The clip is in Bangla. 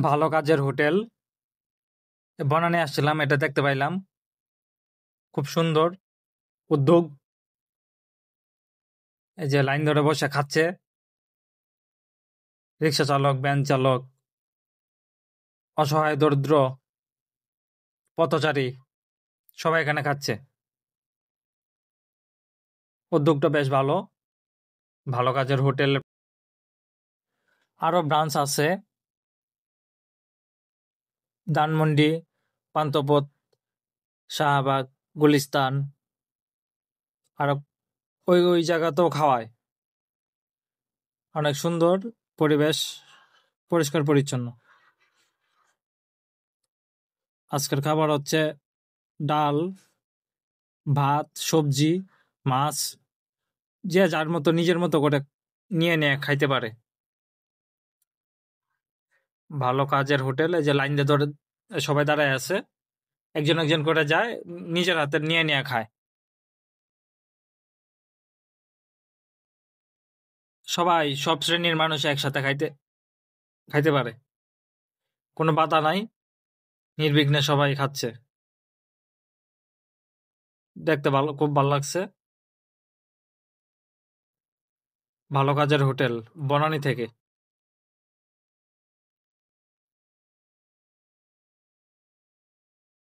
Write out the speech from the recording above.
ভালো কাজের হোটেল বনানী আসছিলাম, এটা দেখতে পাইলাম। খুব সুন্দর উদ্যোগ। এই যে লাইন ধরে বসে খাচ্ছে রিক্সা চালক, ভ্যান চালক, অসহায় দরিদ্র পথচারী সবাই এখানে খাচ্ছে। উদ্যোগটা বেশ ভালো। ভালো কাজের হোটেল আরো ব্রাঞ্চ আছে ধানমন্ডি, পান্থপথ, শাহবাগ, গুলিস্তান। আর ওই জায়গাতেও খাওয়ায়। অনেক সুন্দর পরিবেশ, পরিষ্কার পরিচ্ছন্ন। আজকের খাবার হচ্ছে ডাল, ভাত, সবজি, মাছ, যে যার মতো নিজের মতো করে নিয়ে নিয়ে খাইতে পারে। ভালো কাজের হোটেল, এই যে লাইন দিয়ে ধরে সবাই দাঁড়ায় আছে, একজন একজন করে যায়, নিজের হাতে নিয়ে নিয়ে খায়। সবাই, সব শ্রেণীর মানুষ একসাথে খাইতে খাইতে পারে, কোনো বাধা নাই, নির্বিঘ্নে সবাই খাচ্ছে। দেখতে ভালো, খুব ভালো লাগছে। ভালো কাজের হোটেল বনানী থেকে।